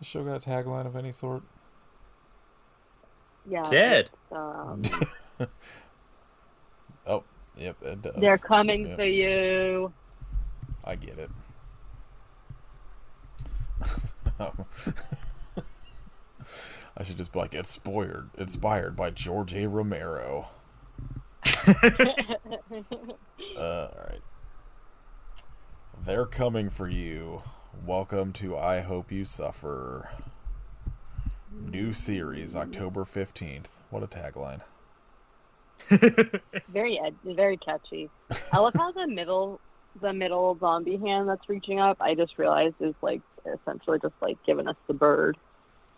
The show got a tagline of any sort? Yeah, Dead. it's Oh, yep, it they're does. coming Yep, for you. I get it. I should just be like, inspired by George A. Romero. Alright. They're coming for you. Welcome to I Hope You Suffer. New series, October 15th. What a tagline. Very catchy. I love how the middle zombie hand that's reaching up, I just realized is like essentially just like giving us the bird.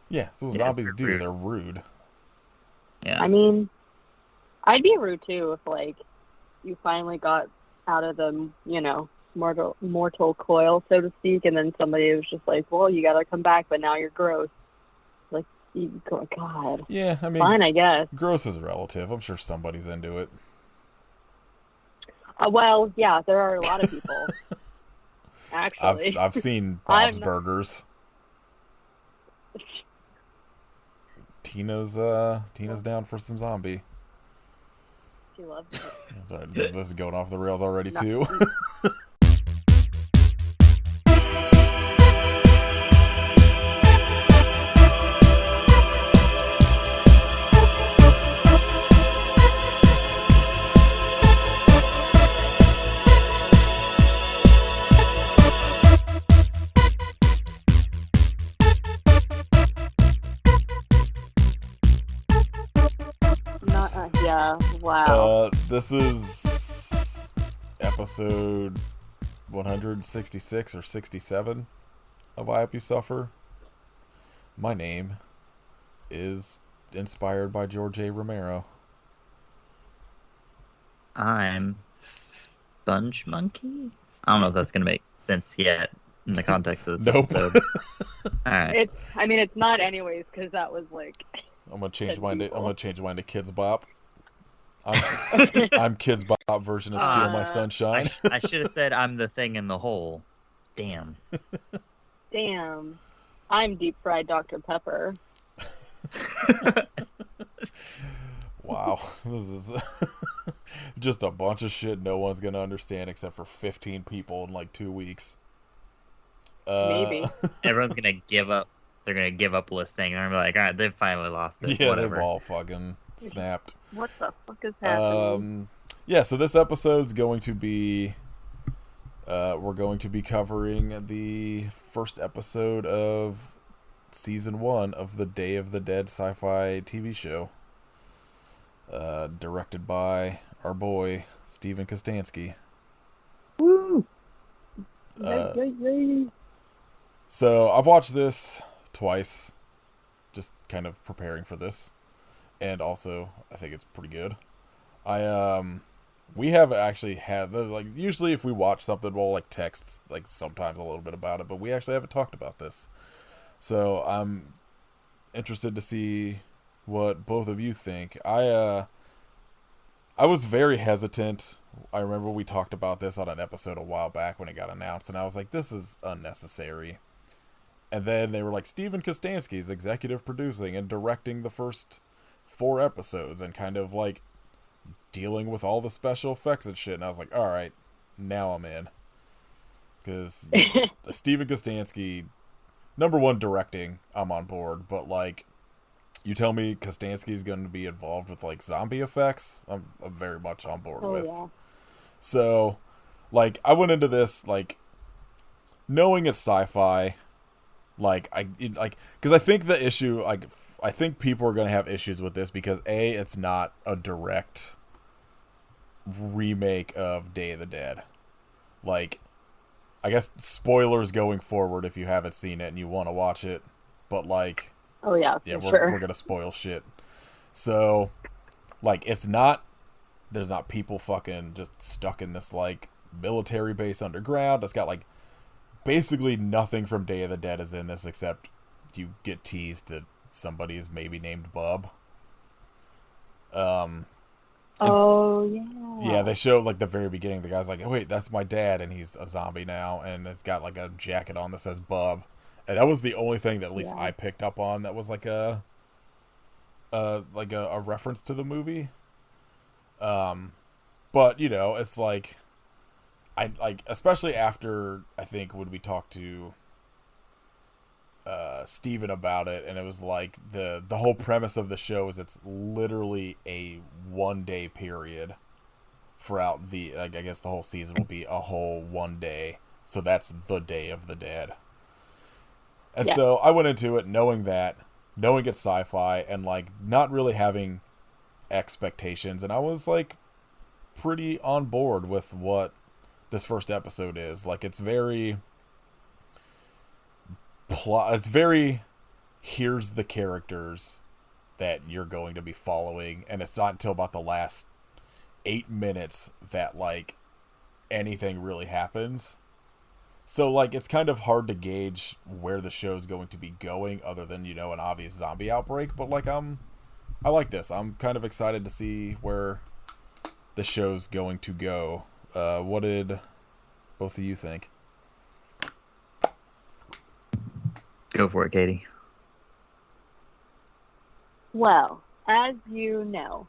Yeah, that's what Yeah, it's zombies do. rude. They're rude. Yeah. I mean, I'd be rude too if like you finally got out of the mortal coil, so to speak, and then somebody was just like, "Well, you gotta come back, but now you're gross." Like, you go, God, Yeah, I mean, fine, I guess. gross is relative. I'm sure somebody's into it. Well, yeah, there are a lot of people I've actually. I've seen Bob's I'm not. Burgers. Tina's down for some zombie. She loves it. Sorry, this is going off the rails already Not, too. not. Yeah. Wow. This is episode 166 or 67 of I Hope You Suffer. My name is inspired by George A. Romero. I'm Sponge Monkey. I don't know if that's gonna make sense yet in the context of this Nope. episode. All right. It's. I mean, it's not anyways because that was like. I'm gonna change 10 mine to people. Kids Bop. I'm Kids Bop version of Steal My Sunshine. I should have said I'm the thing in the hole. Damn. Damn. I'm deep fried Dr. Pepper. Wow, this is just a bunch of shit no one's gonna understand except for 15 people in like 2 weeks. Maybe. Everyone's gonna give up. They're gonna give up listening. They're gonna be like, all right, they've finally lost it. Yeah, Whatever. they've all fucking snapped. What the fuck is happening? Yeah, so this episode's going to be we're going to be covering the first episode of season 1 of the Day of the Dead sci-fi TV show. Directed by our boy Steven Kostanski. Woo! Uh, Yay, yay, yay. So I've watched this twice, just kind of preparing for this, and also I think it's pretty good. We have actually had like usually if we watch something we'll like text like sometimes a little bit about it, but we actually haven't talked about this. So I'm interested to see what both of you think. I was very hesitant. I remember we talked about this on an episode a while back when it got announced, and I was like, this is unnecessary. And then they were like, Steven Kostanski is executive producing and directing the first 4 episodes and kind of like dealing with all the special effects and shit. And I was like, all right, now I'm in. Because Steven Kostanski, number one, directing, I'm on board. But like, you tell me Kostanski's going to be involved with like zombie effects, I'm very much on board with. Yeah. So, like, I went into this like knowing it's sci-fi. Because I think the issue, like, I think people are going to have issues with this because it's not a direct remake of Day of the Dead. Like, I guess spoilers going forward if you haven't seen it and you want to watch it, but like, Oh yeah, yeah, for we're sure. we're gonna spoil shit. So, like, it's not. There's not people fucking just stuck in this like military base underground. It's got like basically nothing from Day of the Dead is in this except you get teased that somebody is maybe named Bub. And Oh yeah. yeah, they show like the very beginning. The guy's like, "Oh, wait, that's my dad," and he's a zombie now, and it's got like a jacket on that says Bub. And that was the only thing that at least Yeah. I picked up on that was like a reference to the movie. But you know, it's like I like, especially after I think when we talked to Steven about it, and it was like the whole premise of the show is it's literally a 1 day period throughout the, like, I guess the whole season will be a whole 1 day, so that's the Day of the Dead. And Yeah. so I went into it knowing it's sci-fi, and like not really having expectations, and I was like pretty on board with what this first episode is. Like it's very it's very, here's the characters that you're going to be following, and it's not until about the last 8 minutes that like anything really happens. So like it's kind of hard to gauge where the show's going to be going, other than, you know, an obvious zombie outbreak. But like I like this. I'm kind of excited to see where the show's going to go. What did both of you think? Go for it, Katie. Well, as you know,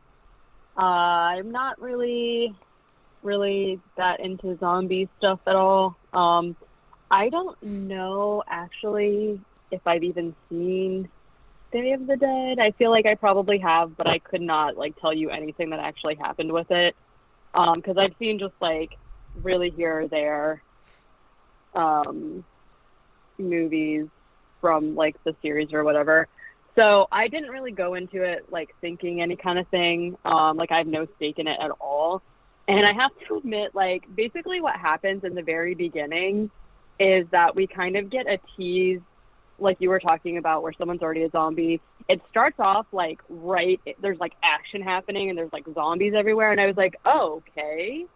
I'm not really that into zombie stuff at all. I don't know actually if I've even seen Day of the Dead. I feel like I probably have, but I could not like tell you anything that actually happened with it. Because I've seen just like really here or there movies from like the series or whatever. So I didn't really go into it like thinking any kind of thing. Like I have no stake in it at all. And I have to admit, like basically what happens in the very beginning is that we kind of get a tease, like you were talking about, where someone's already a zombie. It starts off like there's like action happening and there's like zombies everywhere. And I was like, oh, okay.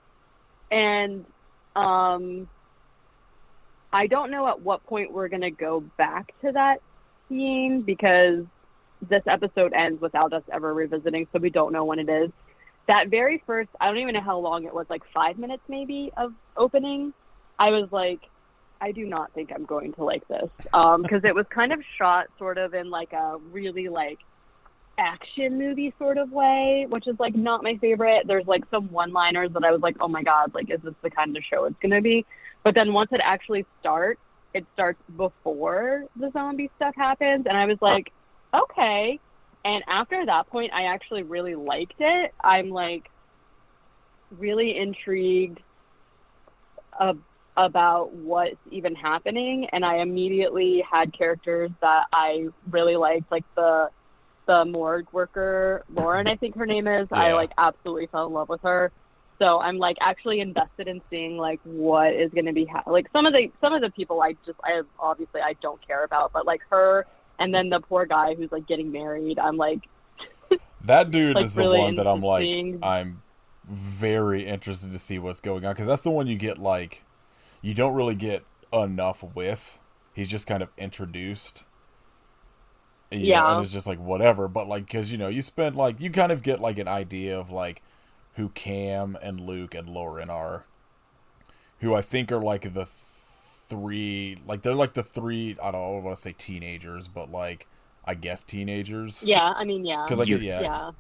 And I don't know at what point we're going to go back to that scene, because this episode ends without us ever revisiting, so we don't know when it is. That very first, I don't even know how long it was, like 5 minutes maybe of opening, I was like, I do not think I'm going to like this. Because it was kind of shot sort of in like a really like action movie sort of way, which is like not my favorite. There's like some one-liners that I was like, oh my God, like, is this the kind of show it's going to be? But then once it actually starts, it starts before the zombie stuff happens. And I was like, okay. And after that point, I actually really liked it. I'm like really intrigued about what's even happening. And I immediately had characters that I really liked, like the morgue worker, Lauren, I think her name is. Yeah. I like absolutely fell in love with her. So I'm like actually invested in seeing like what is going to be like some of the people I obviously I don't care about, but like her, and then the poor guy who's like getting married. I'm like, that dude like, is the really one that I'm like, interesting. I'm very interested to see what's going on, because that's the one you get like, you don't really get enough with. He's just kind of introduced. You know, and it's just like whatever, but like, because, you know, you spend like, you kind of get like an idea of like who Cam and Luke and Lauren are, who I think are like the three, like they're like the three, I don't want to say teenagers, but like I guess teenagers. Yeah, I mean, yeah. Because like Yeah.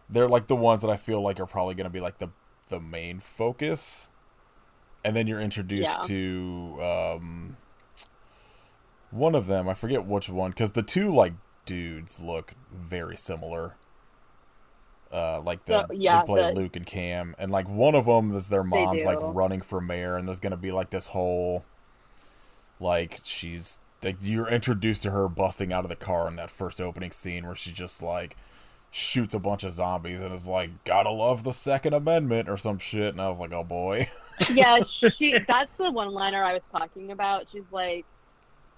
they're like the ones that I feel like are probably going to be like the main focus, and then you're introduced to one of them. I forget which one, because the two like dudes look very similar. Like they play Luke and Cam, and like one of them is their mom's like running for mayor, and there's gonna be like this whole, like, she's like, you're introduced to her busting out of the car in that first opening scene where she just like shoots a bunch of zombies and is like, gotta love the Second Amendment or some shit, and I was like, oh boy. Yeah, that's the one liner I was talking about. She's like,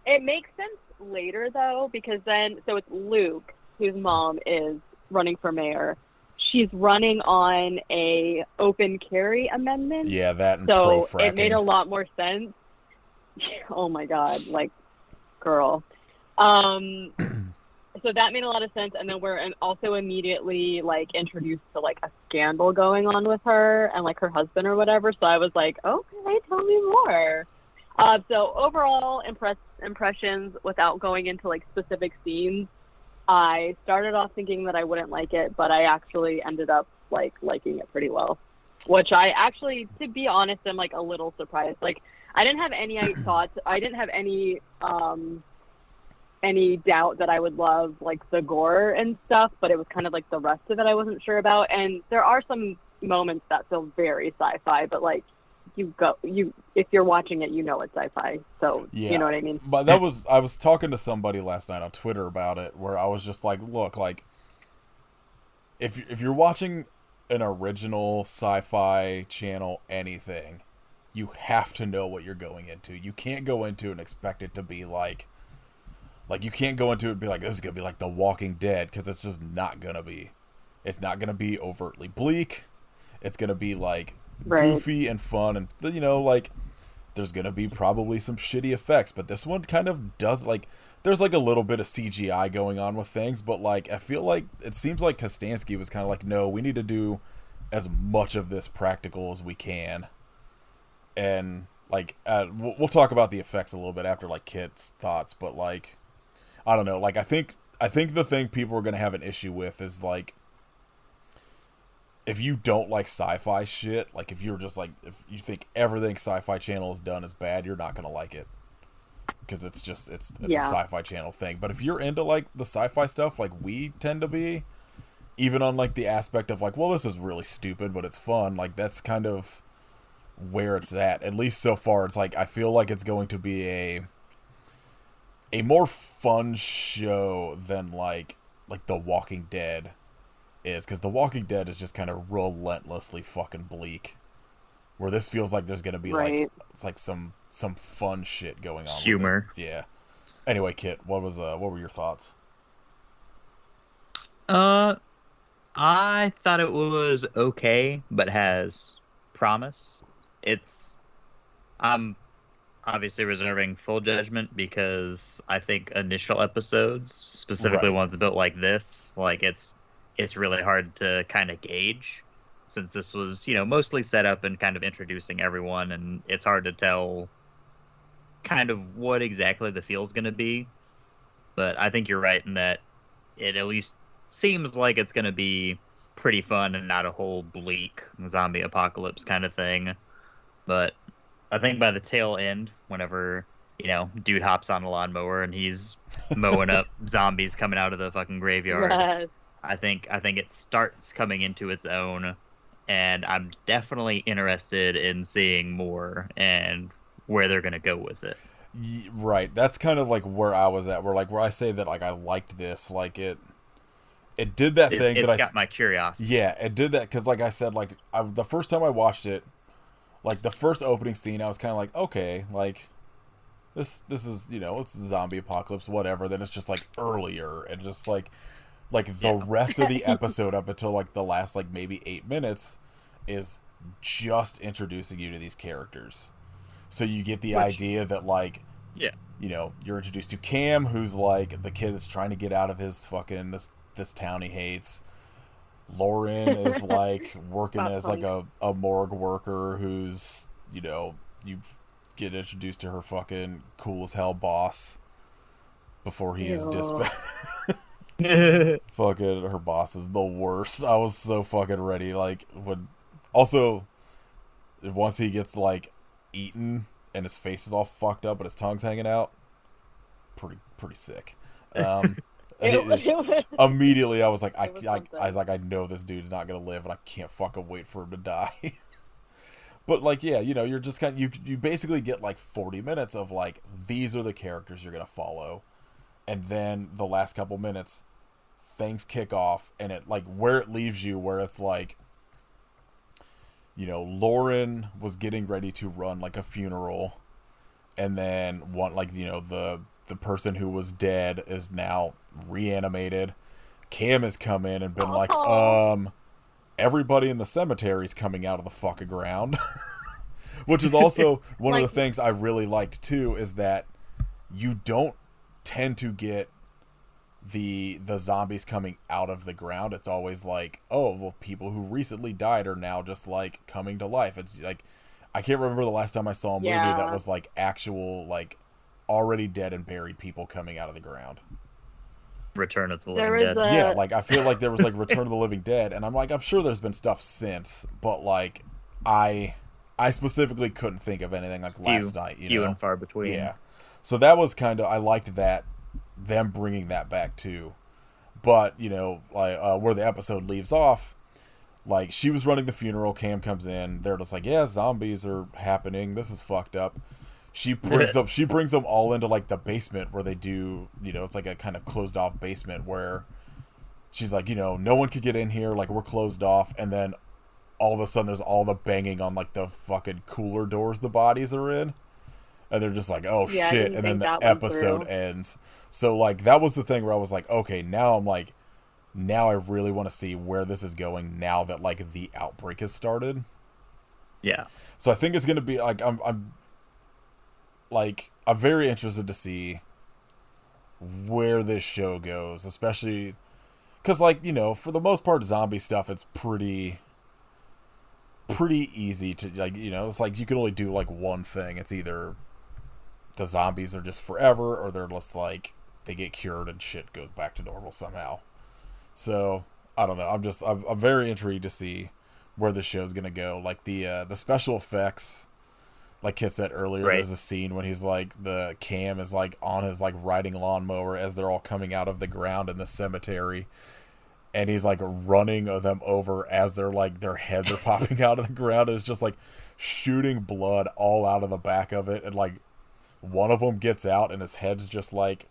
it makes sense later though, because then so it's Luke, whose mom is running for mayor. She's running on a open carry amendment. Yeah, that and so pro-fracking. It made a lot more sense. Oh my God, like, girl. So that made a lot of sense, and then we're also immediately like introduced to like a scandal going on with her and like her husband or whatever. So I was like, okay, tell me more. So overall impressions, without going into like specific scenes, I started off thinking that I wouldn't like it, but I actually ended up like liking it pretty well. Which I actually, to be honest, am like a little surprised. Like I didn't have any thoughts. I didn't have any doubt that I would love like the gore and stuff, but it was kind of like the rest of it I wasn't sure about. And there are some moments that feel very sci-fi, but like if you're watching it, you know it's sci-fi. So Yeah. you know what I mean? But I was talking to somebody last night on Twitter about it, where I was just like, look, like if you're watching an original sci-fi channel anything, you have to know what you're going into. You can't go into and expect it to be like you can't go into it and be like, this is gonna be like The Walking Dead, because it's just not gonna be. It's not gonna be overtly bleak. It's gonna be like goofy and fun, and you know, like there's gonna be probably some shitty effects, but this one kind of does, like, there's like a little bit of CGI going on with things, but like I feel like it seems like Kostanski was kind of like, no, we need to do as much of this practical as we can. And like we'll talk about the effects a little bit after like Kit's thoughts, but like I don't know, like I think the thing people are gonna have an issue with is like, if you don't like sci-fi shit, like if you're just like, if you think everything Sci-Fi Channel has done is bad, you're not gonna like it, because it's a Sci-Fi Channel thing. But if you're into like the sci-fi stuff, like we tend to be, even on like the aspect of like, well, this is really stupid but it's fun, like that's kind of where it's at least so far. It's like I feel like it's going to be a more fun show than like The Walking Dead is, because The Walking Dead is just kind of relentlessly fucking bleak, where this feels like there's gonna be like, it's like some fun shit going on, humor. Yeah. Anyway, Kit, what were your thoughts? I thought it was okay, but has promise. I'm obviously reserving full judgment, because I think initial episodes, specifically ones built like this, like it's really hard to kind of gauge, since this was, mostly set up and kind of introducing everyone, and it's hard to tell kind of what exactly the feel's going to be. But I think you're right in that it at least seems like it's going to be pretty fun and not a whole bleak zombie apocalypse kind of thing. But I think by the tail end, whenever, dude hops on a lawnmower and he's mowing up zombies coming out of the fucking graveyard, Yes. I think it starts coming into its own, and I'm definitely interested in seeing more and where they're gonna go with it. Right, that's kind of like where I was at. Where I say that like I liked this, like it did that thing that It's got my curiosity. Yeah, it did that, because like I said, like the first time I watched it, like the first opening scene, I was kind of like, okay, like this is, it's a zombie apocalypse, whatever. Then it's just like earlier, and just like the rest of the episode up until like the last like maybe 8 minutes is just introducing you to these characters. So you get the idea that like, you're introduced to Cam, who's like the kid that's trying to get out of his fucking this town he hates. Lauren is like working as like a morgue worker, who's, you get introduced to her fucking cool as hell boss before he is dispatched. Fucking her boss is the worst. I was so fucking ready. Like, once he gets like eaten and his face is all fucked up and his tongue's hanging out, pretty sick. Immediately I was like, I know this dude's not gonna live, and I can't fucking wait for him to die. But like, yeah, you're just kind of, you basically get like 40 minutes of like, these are the characters you're gonna follow, and then the last couple minutes things kick off, and it like, where it leaves you, where it's like, Lauren was getting ready to run like a funeral, and then the person who was dead is now reanimated. Cam has come in and been like, everybody in the cemetery's coming out of the fucking ground. Which is also one of the things I really liked too, is that you don't tend to get the zombies coming out of the ground. It's always like, oh, well, people who recently died are now just like coming to life. It's like, I can't remember the last time I saw a movie that was like actual like already dead and buried people coming out of the ground. Return of the Living Dead. Yeah, like I feel like there was like Return of the Living Dead, and I'm like, I'm sure there's been stuff since, but like I specifically couldn't think of anything like last night. Few and far between. Yeah, so that was kind of, I liked that, them bringing that back too. But you know, like where the episode leaves off, like she was running the funeral, Cam comes in, they're just like, yeah, zombies are happening, this is fucked up. She brings them all into like the basement where they do, you know, it's like a kind of closed off basement where she's like, you know, no one could get in here, like we're closed off, and then all of a sudden there's all the banging on like the fucking cooler doors the bodies are in, and they're just like, oh shit, and then the episode ends. So like that was the thing where I was like, okay, now I really want to see where this is going now that like the outbreak has started. Yeah. So I think it's gonna be like I'm very interested to see where this show goes, especially because, like, you know, for the most part, zombie stuff, it's pretty easy to, like, you know, it's like you can only do like one thing. It's either the zombies are just forever, or they're just like they get cured and shit goes back to normal somehow. So I don't know. I'm very intrigued to see where the show's gonna go. Like the special effects. Like Kit said earlier, right. There's a scene when he's like, the Cam is like on his like riding lawnmower as they're all coming out of the ground in the cemetery, and he's like running them over as they're like their heads are popping out of the ground. And it's just like shooting blood all out of the back of it, and like one of them gets out and his head's just like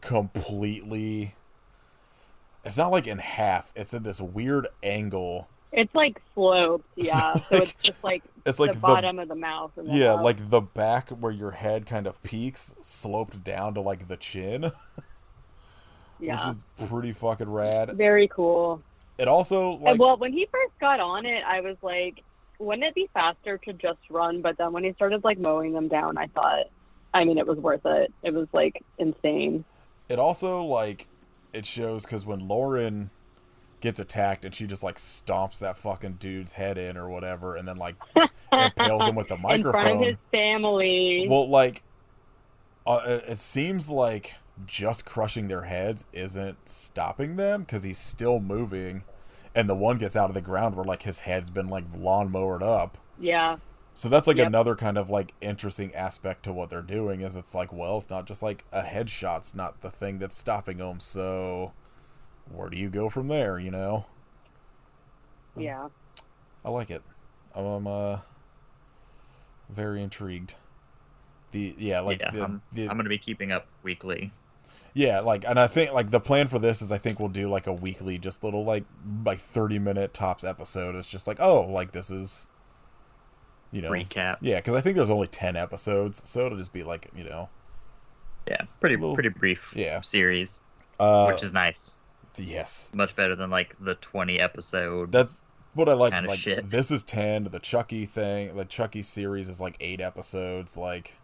completely. It's not like in half. It's in this weird angle. It's like sloped, yeah. So it's just like it's like the bottom of the mouth. And yeah, like the back where your head kind of peaks, sloped down to like the chin. Yeah. Which is pretty fucking rad. Very cool. It also, like... Well, when he first got on it, I was like, wouldn't it be faster to just run? But then when he started like mowing them down, I thought, I mean, it was worth it. It was like insane. It also, like, it shows because when Lauren gets attacked and she just like stomps that fucking dude's head in or whatever, and then like impales him with the microphone in front of his family. Well, like it seems like just crushing their heads isn't stopping them, because he's still moving, and the one gets out of the ground where like his head's been like lawnmowered up. Yeah. So that's like another kind of like interesting aspect to what they're doing, is it's like, well, it's not just like a headshot's not the thing that's stopping them, so where do you go from there, you know? Yeah. I like it. I'm very intrigued. I'm going to be keeping up weekly. Yeah, like, and I think like the plan for this is I think we'll do like a weekly, just little like 30-minute tops episode. It's just like, oh, like this is, you know, recap. Yeah, because I think there's only 10 episodes, so it'll just be like, you know, yeah, pretty brief series, which is nice. Yes. Much better than like the 20 episode. That's what I like. Kind of like shit. This is 10. The Chucky thing, the Chucky series is like 8 episodes. Like,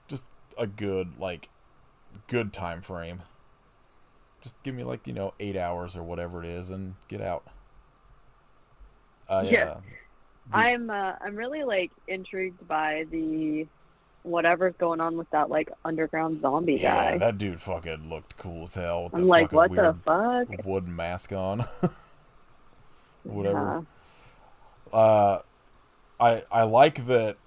just a good time frame. Just give me like, you know, 8 hours or whatever it is and get out. Yeah. I'm really like intrigued by the whatever's going on with that like underground zombie guy. Yeah, that dude fucking looked cool as hell. I'm like, what the fuck? Wooden mask on. Whatever. Yeah. I like that.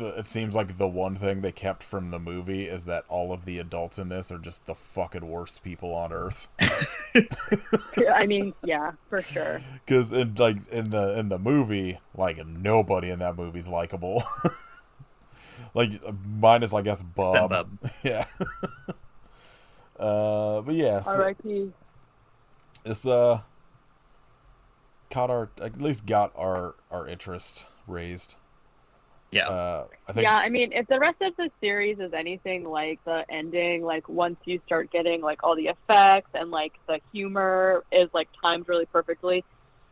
It seems like the one thing they kept from the movie is that all of the adults in this are just the fucking worst people on earth. I mean, yeah, for sure. Because in the movie, like nobody in that movie's likable. Like minus, I guess, Bub. Yeah. But yeah. R.I.P. It's at least got our interest raised. Yeah. I think. Yeah, I mean, if the rest of the series is anything like the ending, like once you start getting like all the effects and like the humor is like timed really perfectly,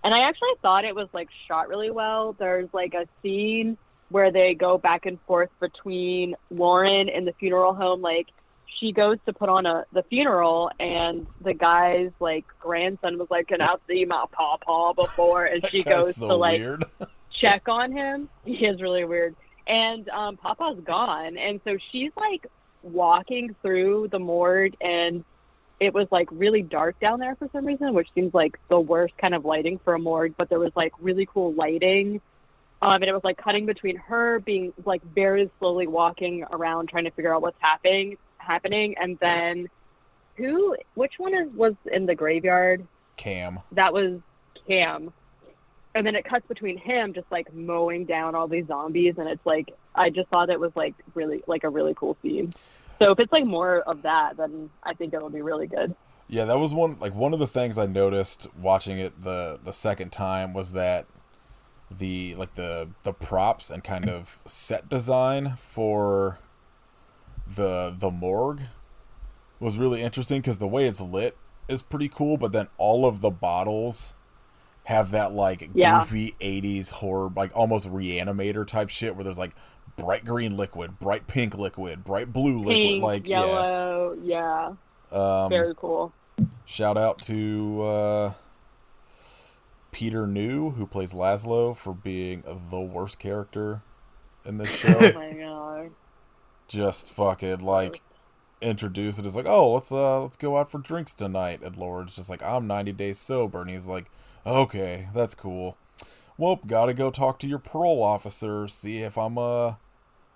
and I actually thought it was like shot really well. There's like a scene where they go back and forth between Lauren and the funeral home. Like she goes to put on the funeral, and the guy's like grandson was like, "Can I see my pawpaw before?" And she goes to like, check on him. He is really weird. And Papa's gone, and so she's like walking through the morgue, and it was like really dark down there for some reason, which seems like the worst kind of lighting for a morgue. But there was like really cool lighting, and it was like cutting between her being like very slowly walking around trying to figure out what's happening, and then which one was in the graveyard? Cam. That was Cam. And then it cuts between him just like mowing down all these zombies, and it's like I just thought it was like really like a really cool scene. So if it's like more of that, then I think it'll be really good. Yeah, that was one of the things I noticed watching it the second time was that the props and kind of set design for the morgue was really interesting, because the way it's lit is pretty cool, but then all of the bottles have that like goofy 80s horror, like almost Reanimator type shit, where there's like bright green liquid, bright pink liquid, bright blue liquid, like yellow, yeah. Very cool. Shout out to Peter New, who plays Laszlo, for being the worst character in this show. Oh my god. Just fucking like introduce it as like, oh, let's go out for drinks tonight, and Lauren's just like, I'm 90 days sober, and he's like, okay, that's cool. Well, gotta go talk to your parole officer, see if I'm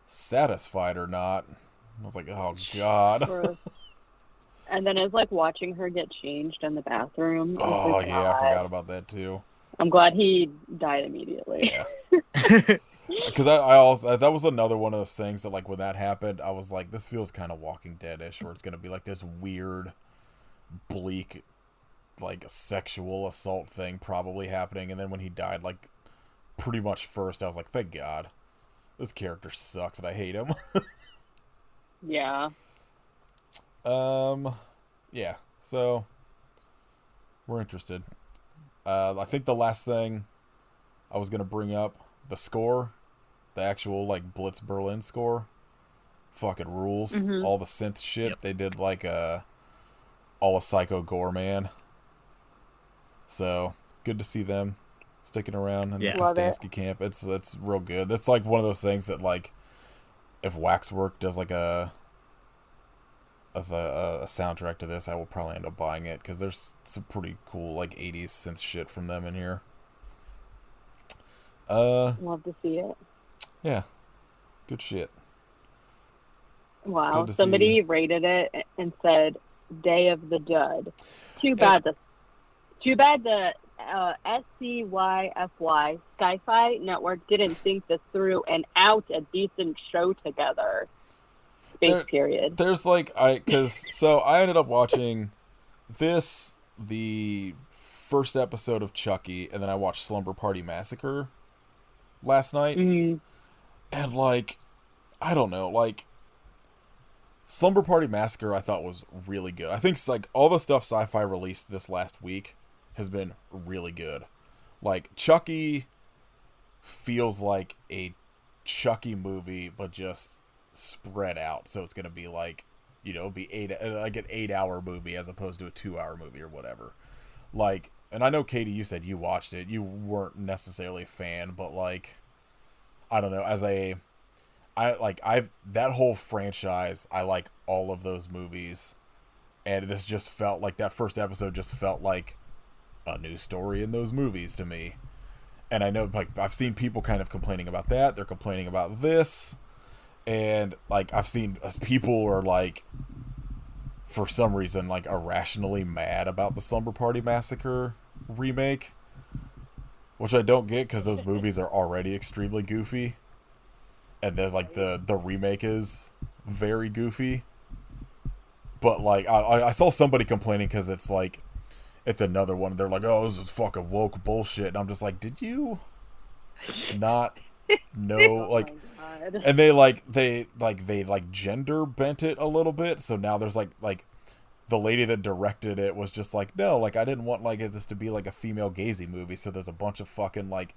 satisfied or not. I was like, oh god. And then it's like watching her get changed in the bathroom. Oh yeah, I forgot about that too. I'm glad he died immediately. Yeah. Because I also, that was another one of those things that like when that happened, I was like, this feels kind of Walking Dead-ish, where it's gonna be like this weird, bleak, like sexual assault thing probably happening, and then when he died, like pretty much first, I was like, thank God, this character sucks and I hate him. Yeah. Yeah. So we're interested. I think the last thing I was gonna bring up, the score, the actual like Blitz Berlin score, fucking rules. Mm-hmm. All the synth shit they did, like all a Psycho Gorman. So good to see them sticking around in the Kostanski camp. It's real good. It's like one of those things that like if Waxwork does like a soundtrack to this, I will probably end up buying it, because there's some pretty cool like 80s synth shit from them in here. Love to see it. Yeah, good shit. Wow, somebody rated it and said Day of the Dud. Too bad the SCYFY Syfy network didn't think this through and out a decent show together. Period. There's like so I ended up watching the first episode of Chucky, and then I watched Slumber Party Massacre last night. Mm-hmm. And like, I don't know, like Slumber Party Massacre I thought was really good. I think like all the stuff Syfy released this last week has been really good. Like Chucky feels like a Chucky movie, but just spread out, so it's gonna be like, you know, be an 8-hour movie as opposed to a 2-hour movie or whatever. Like, and I know Katie, you said you watched it, you weren't necessarily a fan, but like, I don't know, that whole franchise, I like all of those movies, and this just felt like that first episode just felt like a new story in those movies to me. And I know, like, I've seen people kind of complaining about that. They're complaining about this. And, like, I've seen people are, like, for some reason, like, irrationally mad about the Slumber Party Massacre remake. Which I don't get, because those movies are already extremely goofy. And then, like, the remake is very goofy. But, like, I saw somebody complaining because it's, like, it's another one. They're like, oh, this is fucking woke bullshit. And I'm just like, did you not know? Like, and they gender bent it a little bit. So now there's like the lady that directed it was just like, no, like I didn't want like this to be like a female gazy movie. So there's a bunch of fucking like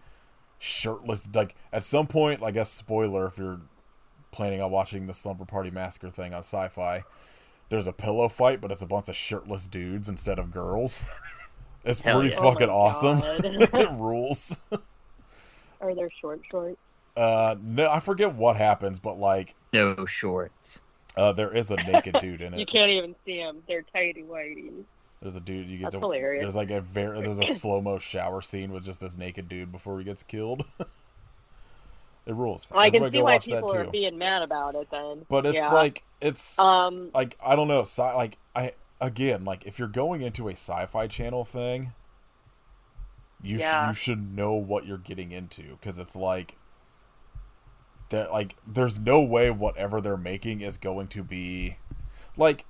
shirtless, like at some point, I guess spoiler if you're planning on watching the Slumber Party Massacre thing on Syfy, there's a pillow fight, but it's a bunch of shirtless dudes instead of girls. It's pretty fucking awesome. It rules. Are there short shorts? No, I forget what happens, but like, No shorts. there is a naked dude in You it. can't even see them. They're tighty whitey. There's a dude you get That's to. hilarious. There's like there's a slow-mo shower scene with just this naked dude before he gets killed. It rules. Well, I can Everybody see go why watch that people are too. being mad about it then. But it's Yeah. like it's Um, like I don't know. Like I again, like if you're going into a Sci-Fi Channel thing, Yeah. you should know what you're getting into, because it's like that. Like there's no way whatever they're making is going to be like.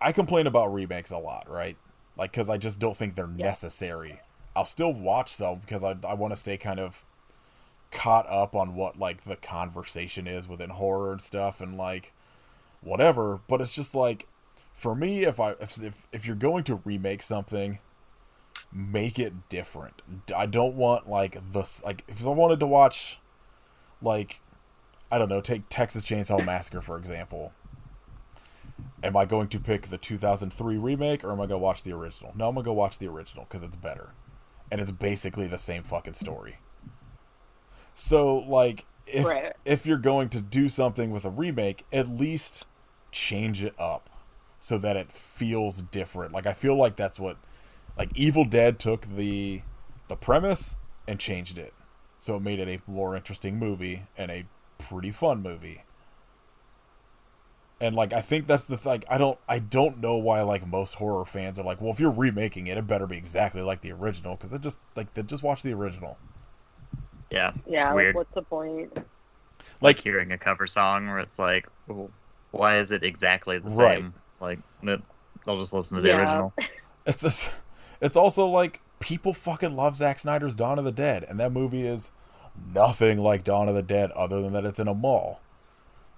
I complain about remakes a lot, right? Like, because I just don't think they're necessary. I'll still watch though, because I want to stay kind of caught up on what like the conversation is within horror and stuff, and like whatever. But it's just like, for me, if you're going to remake something, make it different. I don't want like this. Like if I wanted to watch, like, I don't know, take Texas Chainsaw Massacre for example. Am I going to pick the 2003 remake, or am I going to watch the original? No, I'm going to go watch the original because it's better. And it's basically the same fucking story. So, like, if you're going to do something with a remake, at least change it up so that it feels different. Like, I feel like that's what... Like, Evil Dead took the premise and changed it. So it made it a more interesting movie and a pretty fun movie. And like I think that's the like I don't know why like most horror fans are like, well, if you're remaking it, it better be exactly like the original, because they just watch the original. Yeah. Yeah. Weird. What's the point? Like hearing a cover song where it's like, well, why is it exactly the right. same? Like, I'll just listen to the original. It's also like people fucking love Zack Snyder's Dawn of the Dead, and that movie is nothing like Dawn of the Dead other than that it's in a mall.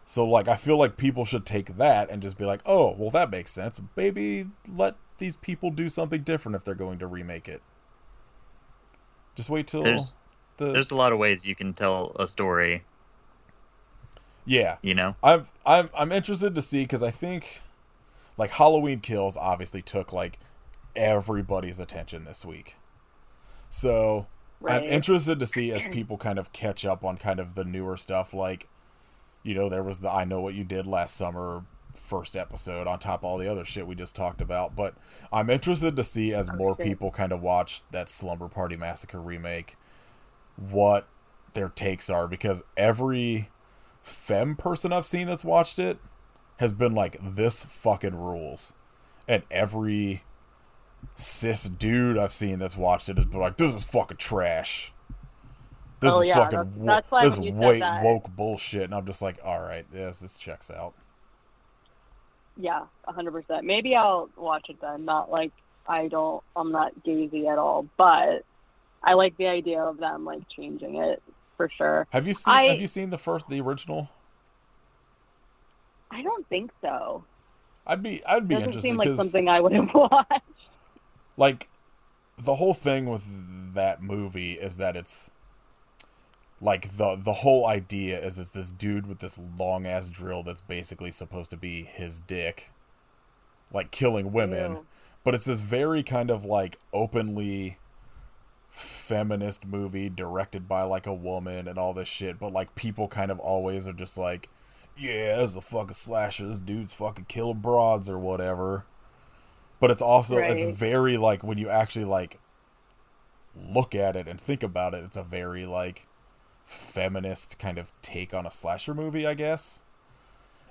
So, like, I feel like people should take that and just be like, oh, well, that makes sense. Maybe let these people do something different if they're going to remake it. Just wait till there's a lot of ways you can tell a story. Yeah. You know? I'm interested to see, because I think, like, Halloween Kills obviously took, like, everybody's attention this week. So, I'm interested to see as people kind of catch up on kind of the newer stuff, like, you know, there was the I Know What You Did Last Summer first episode on top of all the other shit we just talked about. But I'm interested to see as more people kind of watch that Slumber Party Massacre remake, what their takes are. Because every femme person I've seen that's watched it has been like, this fucking rules. And every cis dude I've seen that's watched it has been like, this is fucking trash. This is fucking this is woke bullshit, and I'm just like, all right, yes, this checks out. Yeah, 100%. Maybe I'll watch it then. Not like I'm not gazy at all, but I like the idea of them like changing it for sure. Have you seen the original? I don't think so. I'd be interested. Doesn't seem like something I would have watched. Like, the whole thing with that movie is that it's like the whole idea is this dude with this long ass drill that's basically supposed to be his dick, like killing women. Ew. But it's this very kind of like openly feminist movie directed by like a woman and all this shit. But like people kind of always are just like, yeah, this is a fucking slasher. This dude's fucking killing broads or whatever. But it's also it's very like when you actually like look at it and think about it, it's a very like feminist kind of take on a slasher movie, I guess.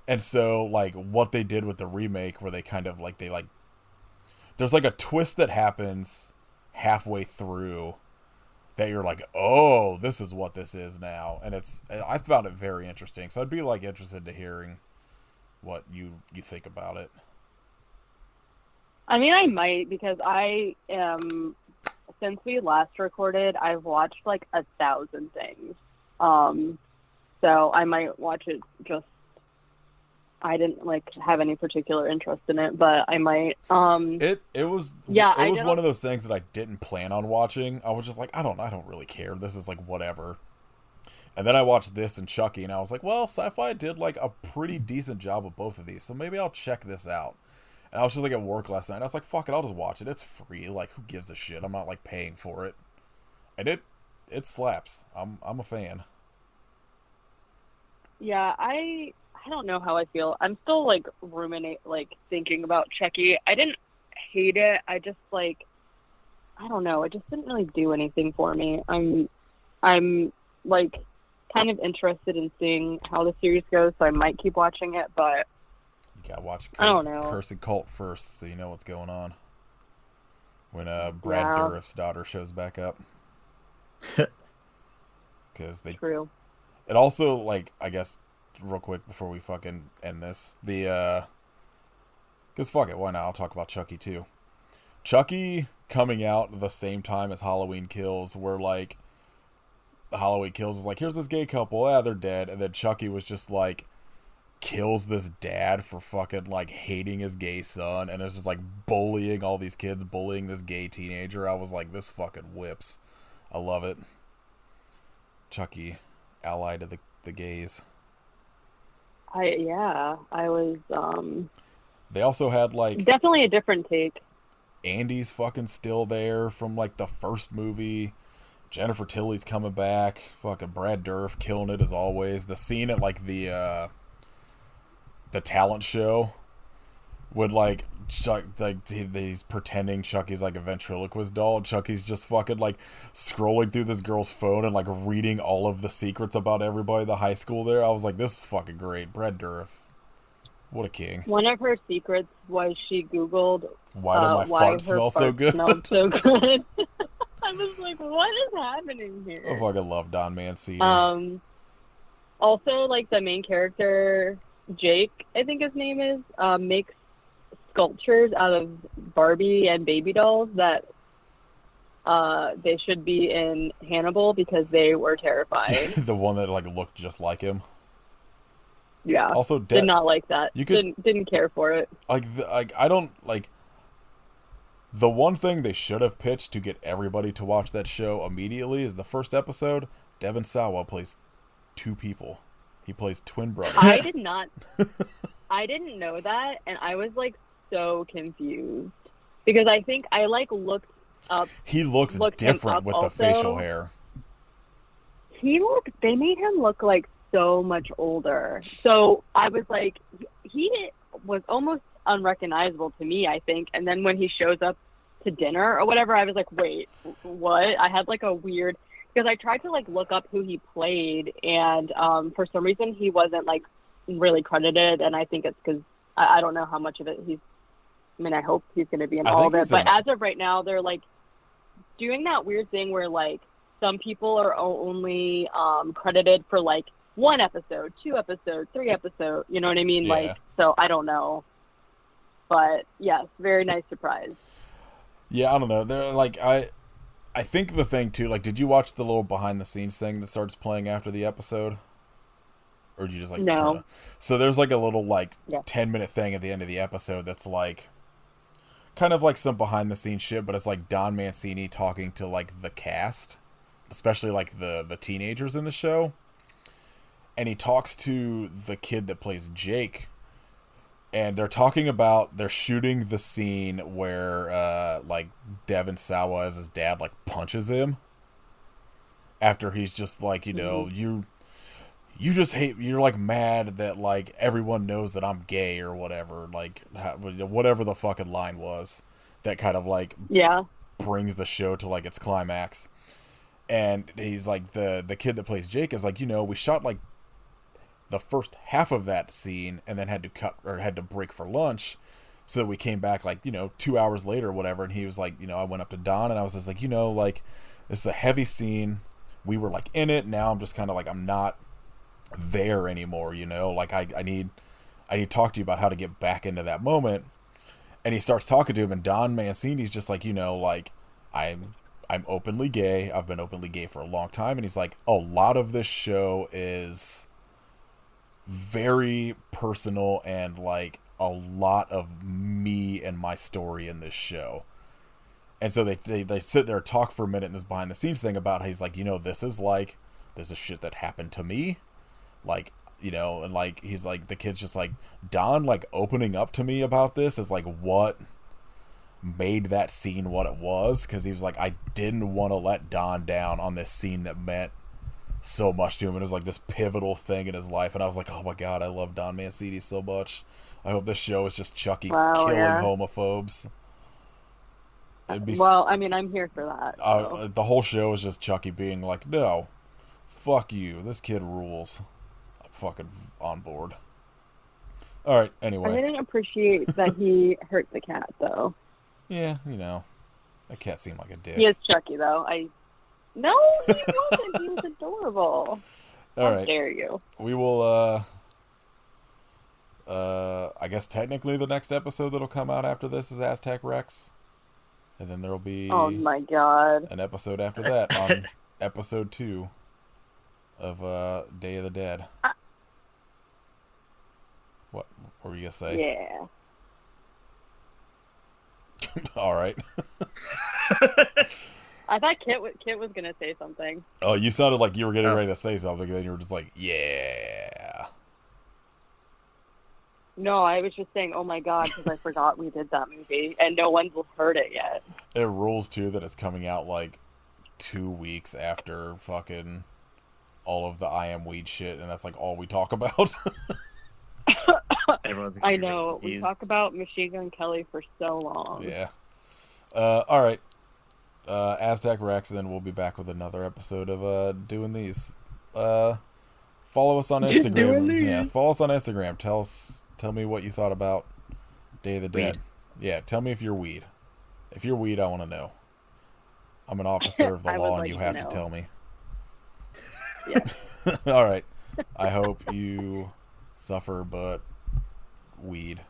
And so like what they did with the remake, where they kind of like there's like a twist that happens halfway through that you're like, oh, this is what this is now. And I found it very interesting, so I'd be like interested to hearing what you think about it. I mean, I might, because I am, since we last recorded, I've watched like 1,000 things. So I might watch it. Just, I didn't like have any particular interest in it, but I might. It was one of those things that I didn't plan on watching. I was just like, I don't really care. This is like whatever. And then I watched this and Chucky, and I was like, well, Syfy did like a pretty decent job of both of these, so maybe I'll check this out. And I was just like at work last night, and I was like, fuck it, I'll just watch it. It's free. Like, who gives a shit? I'm not like paying for it. And it slaps. I'm a fan. Yeah, I don't know how I feel. I'm still like thinking about Chucky. I didn't hate it. I just like I don't know. It just didn't really do anything for me. I'm like kind of interested in seeing how the series goes, so I might keep watching it, but You gotta watch I don't know. Cursed Cult first, so you know what's going on. When Brad Yeah. Dourif's daughter shows back up, because True. it also, like, I guess real quick before we fucking end this, because fuck it, why not? I'll talk about Chucky too. Chucky coming out the same time as Halloween Kills, where like Halloween Kills is like, here's this gay couple, they're dead, and then Chucky was just like kills this dad for fucking like hating his gay son, and it's just like bullying all these kids, bullying this gay teenager. I was like, this fucking whips. I love it. Chucky, ally to the gays. I was They also had like definitely a different take. Andy's fucking still there from like the first movie. Jennifer Tilly's coming back. Fucking Brad Dourif killing it as always. The scene at like the talent show would like he's pretending Chucky's like a ventriloquist doll, and Chucky's just fucking like scrolling through this girl's phone and like reading all of the secrets about everybody in the high school there. I was like, this is fucking great. Brad Dourif, what a king. One of her secrets was she Googled Why do my farts smell so good? Smelled so good. I was like, what is happening here? I fucking love Don Mancini. Also, like the main character, Jake, I think his name is, makes sculptures out of Barbie and baby dolls that they should be in Hannibal because they were terrifying. The one that like looked just like him. Yeah. Also, did not like that. Didn't care for it. Like, I don't like. The one thing they should have pitched to get everybody to watch that show immediately is the first episode. Devon Sawa plays two people. He plays twin brothers. I did not. I didn't know that, and I was like so confused because I think I like looked up. He looks different with the facial hair. They made him look like so much older. So I was like, he was almost unrecognizable to me, I think. And then when he shows up to dinner or whatever, I was like, wait, what? I had like a weird, because I tried to like look up who he played, and for some reason he wasn't like really credited, and I think it's because I don't know how much of it I hope he's going to be in all of it, but as of right now, they're like doing that weird thing where like some people are only credited for like 1 episode, 2 episodes, 3 episodes, you know what I mean? Yeah. Like, so I don't know. But yes, very nice surprise. Yeah, I don't know. They're like I think the thing too, like, did you watch the little behind the scenes thing that starts playing after the episode? Or did you just like no? So there's like a little like 10-minute 10-minute thing at the end of the episode that's like kind of like some behind the scenes shit, but it's like Don Mancini talking to like the cast, especially like the teenagers in the show. And he talks to the kid that plays Jake, and they're talking about they're shooting the scene where like Devon Sawa as his dad like punches him after he's just like, you know, you just hate, you're like mad that like everyone knows that I'm gay or whatever, like whatever the fucking line was that kind of like brings the show to like its climax. And he's like, the kid that plays Jake is like, you know, we shot like the first half of that scene and then had to break for lunch, so that we came back like, you know, 2 hours later or whatever. And he was like, you know, I went up to Don and I was just like, you know, like, this is a heavy scene, we were like in it, now I'm just kind of like, I'm not there anymore, you know, like I need to talk to you about how to get back into that moment. And he starts talking to him, and Don Mancini's just like, you know, like, I'm openly gay, I've been openly gay for a long time. And he's like, a lot of this show is very personal and like a lot of me and my story in this show. And so they sit there and talk for a minute in this behind the scenes thing about how he's like, you know, this is shit that happened to me, like, you know. And like he's like, the kid's just like, Don like opening up to me about this is like what made that scene what it was, because he was like, I didn't want to let Don down on this scene that meant so much to him. It was like this pivotal thing in his life, and I was like, oh my god, I love Don Mancini so much. I hope this show is just Chucky killing homophobes. Well, I mean, I'm here for that. So. The whole show is just Chucky being like, no, fuck you, this kid rules. I'm fucking on board. Alright, anyway. I didn't appreciate that he hurt the cat, though. Yeah, you know. That cat seemed like a dick. He is Chucky, though. No, he wasn't. He was adorable. All right. How dare you? We will, I guess technically the next episode that'll come out after this is Aztec Rex. And then there'll be... Oh, my God. ...an episode after that on episode 2 of Day of the Dead. What were you going to say? Yeah. All right. I thought Kit was going to say something. Oh, you sounded like you were getting ready to say something, and then you were just like, yeah. No, I was just saying, oh my god, because I forgot we did that movie, and no one's heard it yet. It rules, too, that it's coming out, like, 2 weeks after fucking all of the I Am Weed shit, and that's, like, all we talk about. I know. Confused. We talk about Machine Gun Kelly for so long. Yeah. All right. Aztec Rex, and then we'll be back with another episode of doing these. Follow us on Instagram. Yeah, follow us on Instagram. Tell me what you thought about Day of the Dead. Weed. Yeah, tell me if you're weed. If you're weed, I want to know. I'm an officer of the law, and you have to tell me. Yeah. All right. I hope you suffer, but weed.